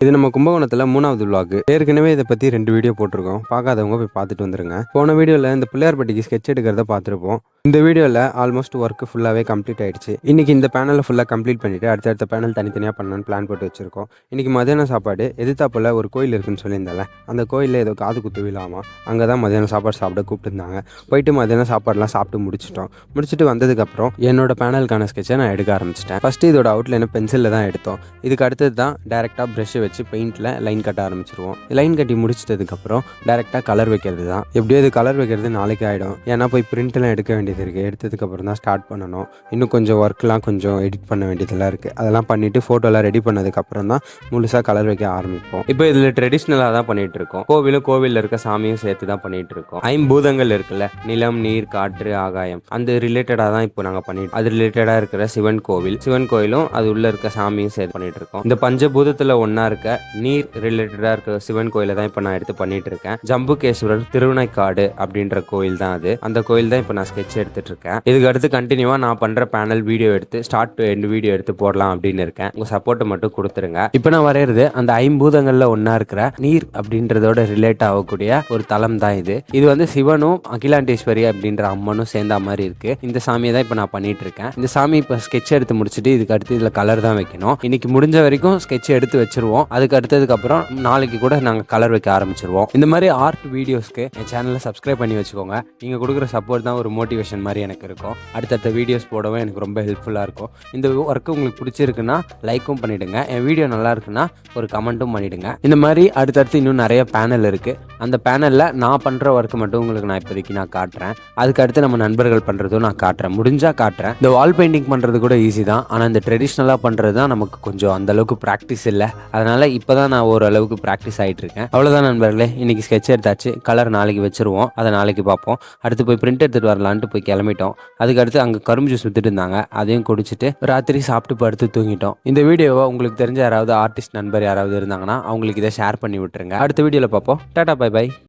இது நம்ம கும்பகோணத்தில் 3வது விலாக். ஏற்கனவே இதை பற்றி 2 வீடியோ போட்டிருக்கோம். பார்க்காதவங்க போய் பார்த்துட்டு வந்துருங்க. போன வீடியோவில் இந்த பிள்ளையார்பட்டிக்கு ஸ்கெட்ச் எடுக்கிறத பார்த்துருப்போம். இந்த வீடியோவில் ஆல்மோஸ்ட் ஒர்க் ஃபுல்லாகவே கம்ப்ளீட் ஆயிடுச்சு. இன்னைக்கு இந்த பேனலை ஃபுல்லாக கம்ப்ளீட் பண்ணிட்டு அடுத்தடுத்த பேனல் தனித்தனியாக பண்ணணும்னு பிளான் போட்டு வச்சிருக்கோம். இன்னைக்கு மதியான சாப்பாடு எதிர்த்தாப்புல ஒரு கோயில் இருக்குன்னு சொல்லியிருந்தால அந்த கோயிலில் ஏதோ காது குத்து விழாமா, அங்கே தான் மதியானம் சாப்பாடு சாப்பிட கூப்பிட்டுருந்தாங்க. போயிட்டு மதியானம் சாப்பாடுலாம் சாப்பிட்டு முடிச்சுட்டு வந்ததுக்கப்புறம் என்னோட பேனலுக்கான ஸ்கெட்சை நான் எடுக்க ஆரம்பிச்சிட்டேன். ஃபஸ்ட்டு இதோட அவுட்லைனை பென்சிலில் தான் எடுத்தோம். இதுக்கு அடுத்தது தான் டேரெக்டாக ப்ரஷ் வச்சு பெயிண்டில் லைன் கட்ட ஆரம்பிச்சிருவோம். லைன் கட்டி முடிச்சிட்டதுக்கப்புறம் டேரெக்டாக கலர் வைக்கிறது தான். எப்படியோ இது கலர் வைக்கிறது நாளைக்கு ஆகிடும். ஏன்னா போய் பிரிண்ட்லாம் எடுக்க வேண்டியது இருக்குது. எடுத்ததுக்கப்புறம் தான் ஸ்டார்ட் பண்ணணும். இன்னும் கொஞ்சம் ஒர்க்லாம் கொஞ்சம் எடிட் பண்ண வேண்டியதெல்லாம் இருக்குது. அதெல்லாம் பண்ணிவிட்டு ஃபோட்டோலாம் ரெடி பண்ணதுக்கப்புறம் தான் முழுசாக கலர் வைக்க ஆரம்பிப்போம். இப்போ இதில் ட்ரெடிஷ்னலாக தான் பண்ணிகிட்டு இருக்கோம். கோவிலில் இருக்க சாமியும் சேர்த்து தான் பண்ணிகிட்டு இருக்கோம். ஐம்பூதங்கள் இருக்குல்ல, நிலம், நீர், காற்று, ஆகாயம், அந்த ரிலேட்டடாக தான் இப்போ நாங்கள் பண்ணிட்டு, அது ரிலேட்டடாக இருக்கிற சிவன் கோயிலும் அது உள்ள இருக்க சாமியும் சேர்த்து பண்ணிட்டு இருக்கோம். இந்த பஞ்சபூதத்தில் ஒன்றா இருக்க நீர் ரிலேட்டடாக இருக்க சிவன் கோயிலை தான் இப்போ நான் எடுத்து பண்ணிட்டு இருக்கேன். ஜம்புகேஸ்வரர் திருவனைக்காடு அப்படின்ற கோயில் தான் அது. அந்த கோயில் தான் இப்போ நான் ஸ்கெட்ச் எடுத்துட்டு இருக்கேன். இதுக்கு அடுத்து கண்டினியூவா நான் பண்ற பேனல் வீடியோ எடுத்து ஸ்டார்ட் டு எண்ட் வீடியோ எடுத்து போடலாம் அப்படின்னு இருக்கேன். உங்க சப்போர்ட்டை மட்டும் கொடுத்துருங்க. இப்போ நான் வரையிறது அந்த ஐம்பூதங்கள்ல ஒன்னா இருக்கிற நீர் அப்படின்றதோட ரிலேட் ஆகக்கூடிய ஒரு தலம் தான் இது. இது வந்து சிவனும் அகிலாண்டேஸ்வரி அப்படின்ற அம்மனும் சேர்ந்த மாதிரி இருக்கு. இந்த சாமியை தான் இப்போ நான் பண்ணிட்டு இருக்கேன். இந்த சாமி இப்போ ஸ்கெட்ச் எடுத்து முடிச்சுட்டு இதுக்கு அடுத்து இதுல கலர் தான் வைக்கணும். இன்னைக்கு முடிஞ்ச வரைக்கும் ஸ்கெட்ச் எடுத்து வச்சிருவோம். அதுக்கு அடுத்ததுக்கு அப்புறம் நாளைக்கு கூட நாங்கள் கலர் வைக்க ஆரம்பிச்சிருவோம். இந்த மாதிரி ஆர்ட் வீடியோஸ்க்கு என் சேனலை சப்ஸ்கிரைப் பண்ணி வச்சுக்கோங்க. நீங்க கொடுக்குற சப்போர்ட் தான் ஒரு மோட்டிவேஷன் மாதிரி எனக்கு இருக்கும். அடுத்தடுத்த வீடியோஸ் போடவும் எனக்கு ரொம்ப ஹெல்ப்ஃபுல்லாக இருக்கும். இந்த ஒர்க்கு உங்களுக்கு பிடிச்சிருக்குன்னா லைக்கும் பண்ணிடுங்க. என் வீடியோ நல்லா இருக்குன்னா ஒரு கமெண்ட்டும் பண்ணிடுங்க. இந்த மாதிரி அடுத்தடுத்து இன்னும் நிறைய பேனல் இருக்கு. அந்த பேனலில் நான் பண்ணுற ஒர்க்கு மட்டும் உங்களுக்கு நான் இப்போதைக்கு நான் காட்டுறேன். அதுக்கு அடுத்து நம்ம நண்பர்கள் பண்ணுறதும் நான் காட்டுறேன். முடிஞ்சா காட்டுறேன். இந்த வால் பெயிண்டிங் பண்ணுறது கூட ஈஸி தான். ஆனால் இந்த ட்ரெடிஷ்னலாக பண்ணுறது தான் நமக்கு கொஞ்சம் அந்த அளவுக்கு ப்ராக்டிஸ் இல்லை. அதனால இப்போ தான் நான் ஓரளவுக்கு ப்ராக்டிஸ் ஆகிட்டு இருக்கேன். அவ்வளோதான் நண்பர்களே, இன்னைக்கு ஸ்கெட்ச் எடுத்தாச்சு. கலர் நாளைக்கு வச்சிருவோம். அதை நாளைக்கு பார்ப்போம். அடுத்து போய் பிரிண்ட் எடுத்துகிட்டு வரலான்ட்டு போய் கிளம்பிட்டோம். அதுக்கடுத்து அங்கே கரும்பு ஜூஸ் வித்துட்டு இருந்தாங்க. அதையும் குடிச்சிட்டு ராத்திரி சாப்பிட்டு படுத்து தூங்கிட்டோம். இந்த வீடியோவை உங்களுக்கு தெரிஞ்ச யாராவது ஆர்டிஸ்ட் நண்பர் யாராவது இருந்தாங்கன்னா அவங்களுக்கு இதை ஷேர் பண்ணி விட்டுருங்க. அடுத்த வீடியோவில் பார்ப்போம். Tata, bye by.